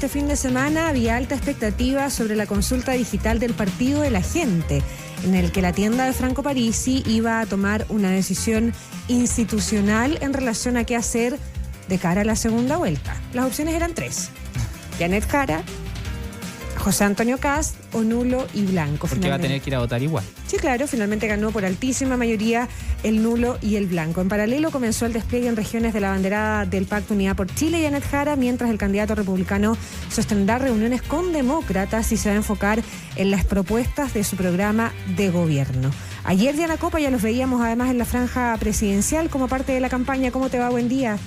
este fin de semana había alta expectativa sobre la consulta digital del Partido de la Gente, en el que la tienda de Franco Parisi iba a tomar una decisión institucional en relación a qué hacer de cara a la segunda vuelta. Las opciones eran 3. Janet Jara, José Antonio Kast o nulo y blanco. Porque va a tener que ir a votar igual. Sí, claro, finalmente ganó por altísima mayoría el nulo y el blanco. En paralelo comenzó el despliegue en regiones de la banderada del Pacto Unidad por Chile y Janet Jara, mientras el candidato republicano sostendrá reuniones con demócratas y se va a enfocar en las propuestas de su programa de gobierno. Ayer, Diana Copa, ya los veíamos además en la franja presidencial como parte de la campaña. ¿Cómo te va? Buen día.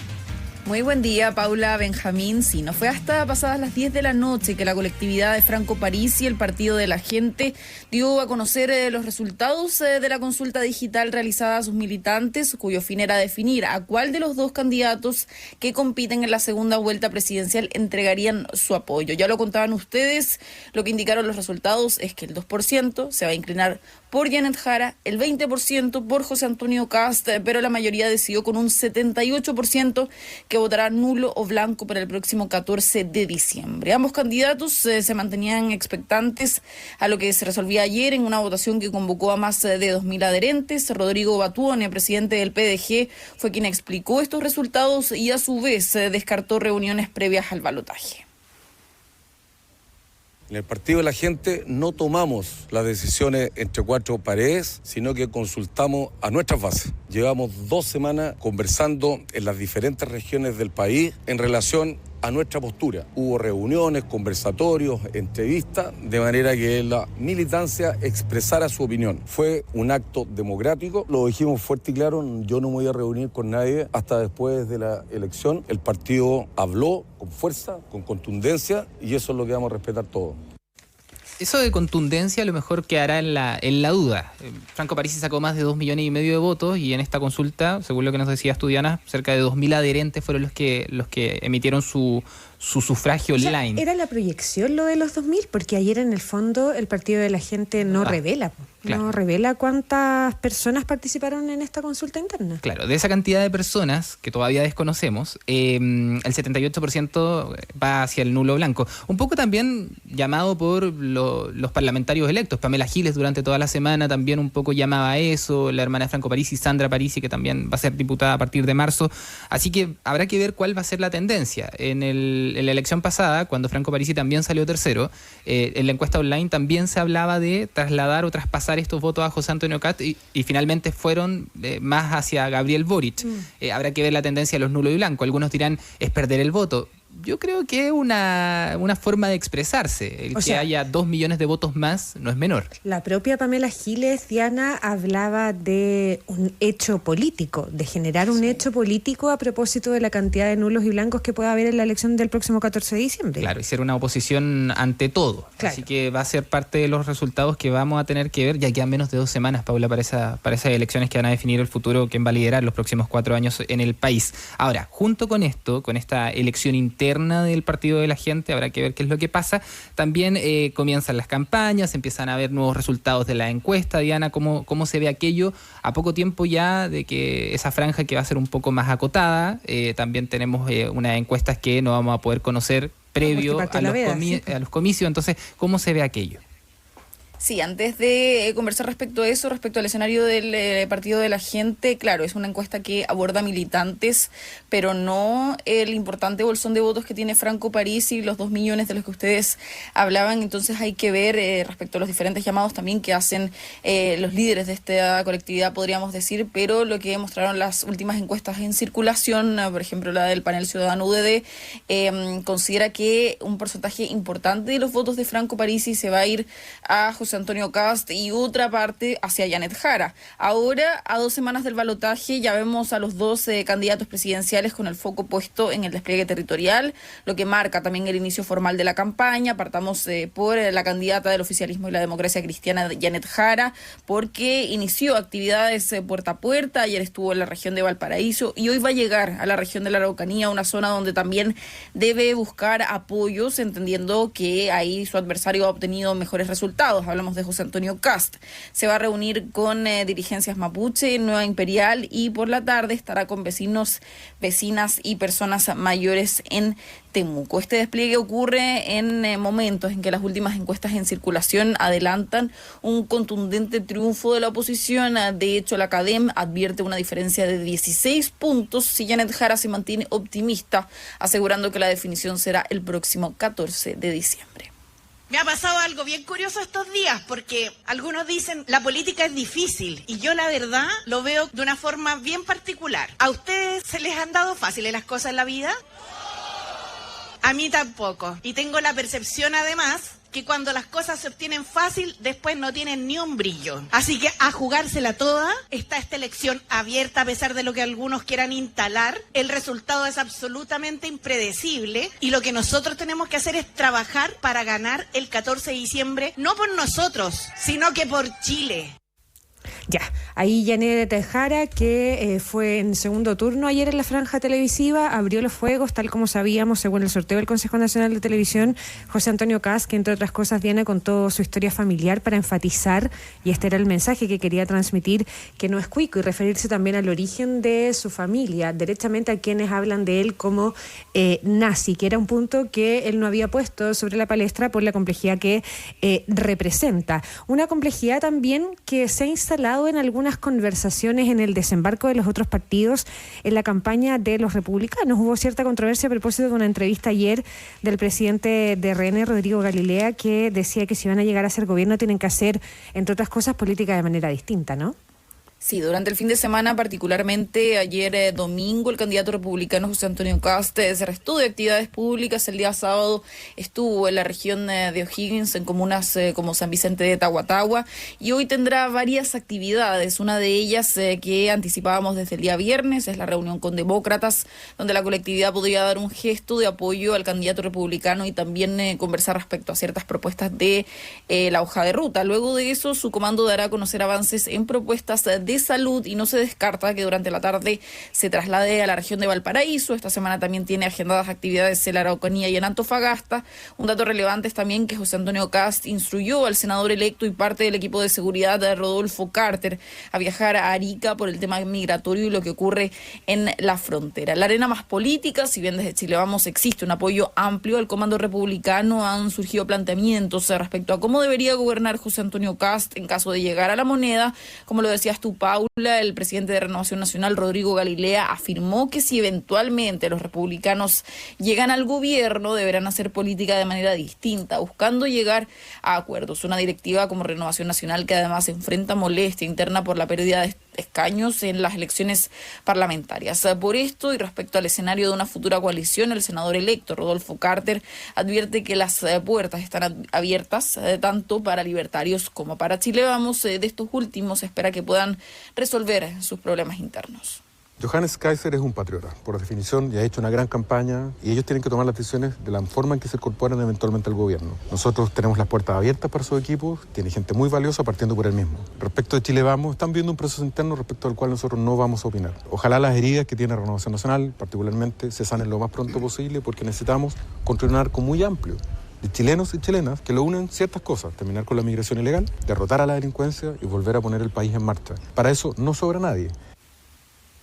Muy buen día, Paula, Benjamín. Sí, no fue hasta pasadas las 10 de la noche que la colectividad de Franco Parisi, el Partido de la Gente, dio a conocer los resultados de la consulta digital realizada a sus militantes, cuyo fin era definir a cuál de los dos candidatos que compiten en la segunda vuelta presidencial entregarían su apoyo. Ya lo contaban ustedes, lo que indicaron los resultados es que el 2% se va a inclinar por Janet Jara, el 20% por José Antonio Kast, pero la mayoría decidió con un 78% que votará nulo o blanco para el próximo 14 de diciembre. Ambos candidatos se mantenían expectantes a lo que se resolvía ayer en una votación que convocó a más de 2.000 adherentes. Rodrigo Batuone, presidente del PDG, fue quien explicó estos resultados y a su vez descartó reuniones previas al balotaje. En el Partido de la Gente no tomamos las decisiones entre cuatro paredes, sino que consultamos a nuestras bases. Llevamos 2 semanas conversando en las diferentes regiones del país en relación a nuestra postura. Hubo reuniones, conversatorios, entrevistas, de manera que la militancia expresara su opinión. Fue un acto democrático, lo dijimos fuerte y claro, yo no me voy a reunir con nadie hasta después de la elección. El partido habló con fuerza, con contundencia, y eso es lo que vamos a respetar todos. Eso de contundencia a lo mejor quedará en la duda. Franco Parisi sacó más de 2,5 millones de votos y en esta consulta, según lo que nos decías tú, Diana, cerca de 2.000 adherentes fueron los que emitieron su sufragio online. Era la proyección lo de los 2.000, porque ayer en el fondo el Partido de la Gente no revela. Claro. No revela cuántas personas participaron en esta consulta interna. Claro, de esa cantidad de personas que todavía desconocemos, el 78% va hacia el nulo blanco. Un poco también llamado por los parlamentarios electos. Pamela Giles durante toda la semana también un poco llamaba a eso, la hermana de Franco Parisi, Sandra Parisi, que también va a ser diputada a partir de marzo. Así que habrá que ver cuál va a ser la tendencia. En la elección pasada, cuando Franco Parisi también salió tercero, en la encuesta online también se hablaba de trasladar o traspasar estos votos a José Antonio Kast y finalmente fueron más hacia Gabriel Boric. Habrá que ver la tendencia de los nulos y blancos. Algunos dirán es perder el voto. Yo creo que es una forma de expresarse. El que haya 2 millones de votos más no es menor. La propia Pamela Giles, Diana, hablaba de un hecho político, de generar un hecho político a propósito de la cantidad de nulos y blancos que pueda haber en la elección del próximo 14 de diciembre. Claro, y ser una oposición ante todo. Claro. Así que va a ser parte de los resultados que vamos a tener que ver. Ya quedan menos de 2 semanas, Paula, para esas elecciones que van a definir el futuro, quién va a liderar los próximos 4 años en el país. Ahora, junto con esto, con esta elección interna del Partido de la Gente, habrá que ver qué es lo que pasa. También comienzan las campañas, empiezan a haber nuevos resultados de la encuesta. Diana, ¿cómo se ve aquello? A poco tiempo ya de que esa franja que va a ser un poco más acotada, también tenemos unas encuestas que no vamos a poder conocer previo a los comicios. Entonces, ¿cómo se ve aquello? Sí, antes de conversar respecto a eso, respecto al escenario del Partido de la Gente, claro, es una encuesta que aborda militantes, pero no el importante bolsón de votos que tiene Franco Parisi, los 2 millones de los que ustedes hablaban. Entonces hay que ver respecto a los diferentes llamados también que hacen los líderes de esta colectividad, podríamos decir, pero lo que mostraron las últimas encuestas en circulación, por ejemplo la del panel Ciudadano UDD, considera que un porcentaje importante de los votos de Franco Parisi se va a ir a José Antonio Kast y otra parte hacia Janet Jara. Ahora, a 2 semanas del balotaje, ya vemos a los 2 candidatos presidenciales con el foco puesto en el despliegue territorial, lo que marca también el inicio formal de la campaña. Partamos por la candidata del oficialismo y la democracia cristiana, Janet Jara, porque inició actividades puerta a puerta. Ayer estuvo en la región de Valparaíso y hoy va a llegar a la región de la Araucanía, una zona donde también debe buscar apoyos, entendiendo que ahí su adversario ha obtenido mejores resultados. hablamos de José Antonio Kast. Se va a reunir con dirigencias mapuche, Nueva Imperial, y por la tarde estará con vecinos, vecinas y personas mayores en Temuco. Este despliegue ocurre en momentos en que las últimas encuestas en circulación adelantan un contundente triunfo de la oposición. De hecho, la CADEM advierte una diferencia de 16 puntos si Janet Jara se mantiene optimista, asegurando que la definición será el próximo 14 de diciembre. Me ha pasado algo bien curioso estos días, porque algunos dicen la política es difícil, y yo la verdad lo veo de una forma bien particular. ¿A ustedes se les han dado fáciles las cosas en la vida? A mí tampoco. Y tengo la percepción además que cuando las cosas se obtienen fácil, después no tienen ni un brillo. Así que a jugársela toda, está esta elección abierta a pesar de lo que algunos quieran instalar. El resultado es absolutamente impredecible y lo que nosotros tenemos que hacer es trabajar para ganar el 14 de diciembre, no por nosotros, sino que por Chile. Ya, ahí Janet Jara, que fue en segundo turno ayer en la franja televisiva, abrió los fuegos, tal como sabíamos, según el sorteo del Consejo Nacional de Televisión. José Antonio Kast, que entre otras cosas viene con toda su historia familiar para enfatizar, y este era el mensaje que quería transmitir, que no es cuico, y referirse también al origen de su familia, derechamente a quienes hablan de él como nazi, que era un punto que él no había puesto sobre la palestra por la complejidad que representa. Una complejidad también que se ha instalado en algunas conversaciones en el desembarco de los otros partidos en la campaña de los republicanos. Hubo cierta controversia a propósito de una entrevista ayer del presidente de RN, Rodrigo Galilea, que decía que si van a llegar a ser gobierno tienen que hacer, entre otras cosas, política de manera distinta, ¿no? Sí, durante el fin de semana, particularmente ayer domingo, el candidato republicano José Antonio Kast se restó de actividades públicas. El día sábado estuvo en la región de O'Higgins, en comunas como San Vicente de Tahuatahua, y hoy tendrá varias actividades. Una de ellas que anticipábamos desde el día viernes es la reunión con demócratas, donde la colectividad podría dar un gesto de apoyo al candidato republicano y también conversar respecto a ciertas propuestas de la hoja de ruta. Luego de eso, su comando dará a conocer avances en propuestas de salud, y no se descarta que durante la tarde se traslade a la región de Valparaíso. Esta semana también tiene agendadas actividades en la Araucanía y en Antofagasta. Un dato relevante es también que José Antonio Kast instruyó al senador electo y parte del equipo de seguridad de Rodolfo Carter a viajar a Arica por el tema migratorio y lo que ocurre en la frontera. La arena más política, si bien desde Chile Vamos existe un apoyo amplio al comando republicano, han surgido planteamientos respecto a cómo debería gobernar José Antonio Kast en caso de llegar a la moneda. Como lo decías tú, Paula, el presidente de Renovación Nacional, Rodrigo Galilea, afirmó que si eventualmente los republicanos llegan al gobierno, deberán hacer política de manera distinta, buscando llegar a acuerdos. Una directiva como Renovación Nacional que además enfrenta molestia interna por la pérdida de escaños en las elecciones parlamentarias. Por esto, y respecto al escenario de una futura coalición, el senador electo Rodolfo Carter advierte que las puertas están abiertas tanto para libertarios como para Chile Vamos. De estos últimos, espera que puedan resolver sus problemas internos. Johannes Kaiser es un patriota, por definición, y ha hecho una gran campaña, y ellos tienen que tomar las decisiones de la forma en que se incorporan eventualmente al gobierno. Nosotros tenemos las puertas abiertas para sus equipos, tiene gente muy valiosa partiendo por él mismo. Respecto de Chile Vamos, están viendo un proceso interno respecto al cual nosotros no vamos a opinar. Ojalá las heridas que tiene Renovación Nacional, particularmente, se sanen lo más pronto posible, porque necesitamos construir un arco muy amplio de chilenos y chilenas que lo unen ciertas cosas: terminar con la migración ilegal, derrotar a la delincuencia y volver a poner el país en marcha. Para eso no sobra nadie.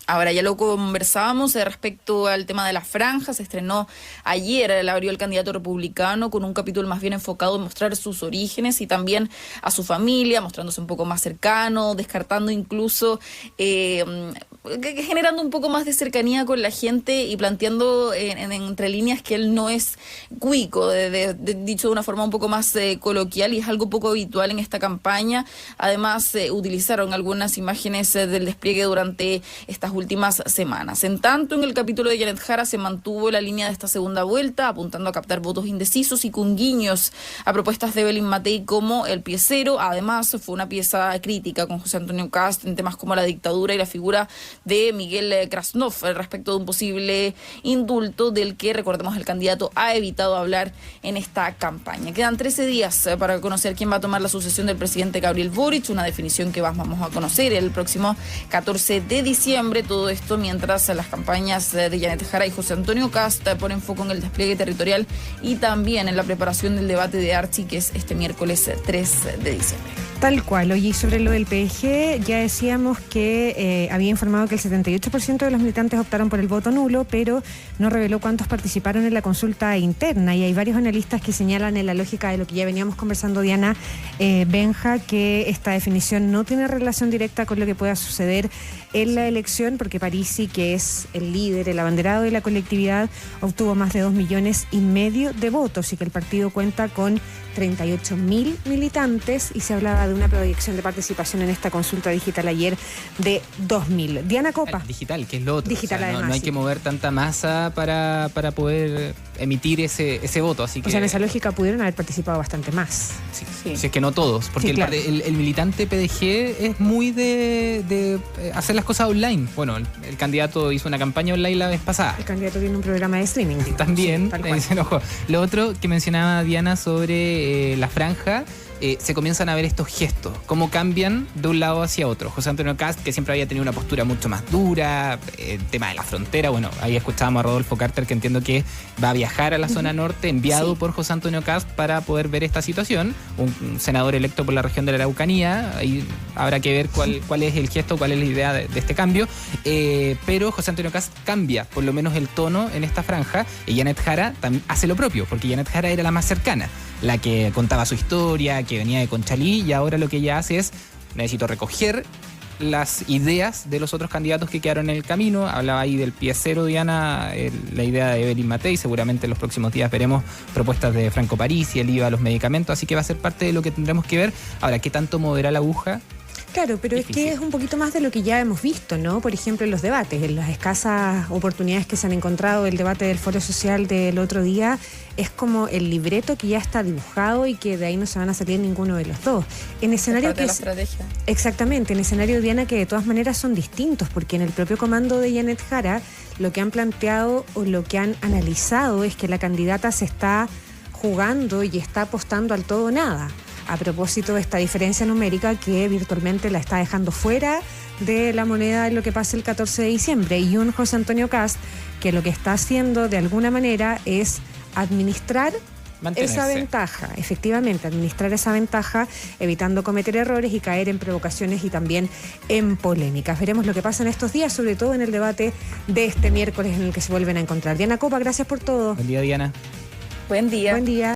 Ahora, ya lo conversábamos respecto al tema de las franjas. Se estrenó ayer, la abrió el candidato republicano con un capítulo más bien enfocado en mostrar sus orígenes y también a su familia, mostrándose un poco más cercano, descartando incluso, generando un poco más de cercanía con la gente y planteando entre líneas que él no es cuico, dicho de una forma un poco más coloquial, y es algo poco habitual en esta campaña. Además, utilizaron algunas imágenes del despliegue durante estas últimas semanas. En tanto, en el capítulo de Janet Jara se mantuvo la línea de esta segunda vuelta, apuntando a captar votos indecisos y con guiños a propuestas de Belín Matei como el piecero. Además, fue una pieza crítica con José Antonio Kast en temas como la dictadura y la figura de Miguel Krasnov respecto de un posible indulto del que, recordemos, el candidato ha evitado hablar en esta campaña. Quedan 13 días para conocer quién va a tomar la sucesión del presidente Gabriel Boric, una definición que vamos a conocer el próximo 14 de diciembre. todo esto mientras las campañas de Janet Jara y José Antonio Kast ponen foco en el despliegue territorial y también en la preparación del debate de Archi, que es este miércoles 3 de diciembre. Tal cual. Oye, y sobre lo del PG, ya decíamos que había informado que el 78% de los militantes optaron por el voto nulo, pero no reveló cuántos participaron en la consulta interna. Y hay varios analistas que señalan en la lógica de lo que ya veníamos conversando, Diana, Benja, que esta definición no tiene relación directa con lo que pueda suceder en la elección, porque Parisi, que es el líder, el abanderado de la colectividad, obtuvo más de 2,5 millones de votos y que el partido cuenta con 38.000 militantes y se hablaba de una proyección de participación en esta consulta digital ayer de 2.000. Diana Copa. Digital, que es lo otro. Digital, además, no hay que mover tanta masa para poder emitir ese voto. Así que, o sea, en esa lógica pudieron haber participado bastante más. Sí. Si es que no todos, porque Sí, claro. el militante PDG es muy de hacer las cosas online. Bueno, el candidato hizo una campaña online la vez pasada. El candidato tiene un programa de streaming. Digamos. También, Sí, tal cual. se enojó. Lo otro que mencionaba Diana sobre la franja, se comienzan a ver estos gestos, cómo cambian de un lado hacia otro. José Antonio Kast, que siempre había tenido una postura mucho más dura, el tema de la frontera, bueno, ahí escuchábamos a Rodolfo Carter, que entiendo que va a viajar a la zona norte, enviado por José Antonio Kast para poder ver esta situación, un senador electo por la región de la Araucanía, ahí habrá que ver cuál es el gesto, cuál es la idea de este cambio, pero José Antonio Kast cambia por lo menos el tono en esta franja, y Janet Jara hace lo propio, porque Janet Jara era la más cercana, la que contaba su historia, que venía de Conchalí, y ahora lo que ella hace es: necesito recoger las ideas de los otros candidatos que quedaron en el camino. Hablaba ahí del pie cero, Diana, la idea de Evelyn Matei. Seguramente en los próximos días veremos propuestas de Franco Parisi, el IVA a los medicamentos, así que va a ser parte de lo que tendremos que ver. Ahora, ¿qué tanto moverá la aguja? Claro, pero Difícil. es que es un poquito más de lo que ya hemos visto, ¿no? Por ejemplo, en los debates, en las escasas oportunidades que se han encontrado, el debate del Foro Social del otro día, es como el libreto que ya está dibujado y que de ahí no se van a salir ninguno de los dos. En escenario Parte de la estrategia. Exactamente, en escenario, Diana, que de todas maneras son distintos, porque en el propio comando de Janet Jara lo que han planteado o lo que han analizado es que la candidata se está jugando y está apostando al todo o nada, a propósito de esta diferencia numérica que virtualmente la está dejando fuera de la moneda en lo que pasa el 14 de diciembre. Y un José Antonio Kast que lo que está haciendo de alguna manera es administrar Mantenerse. esa ventaja, efectivamente, administrar esa ventaja, evitando cometer errores y caer en provocaciones y también en polémicas. Veremos lo que pasa en estos días, sobre todo en el debate de este miércoles en el que se vuelven a encontrar. Diana Copa, gracias por todo. Buen día, Diana. Buen día. Buen día.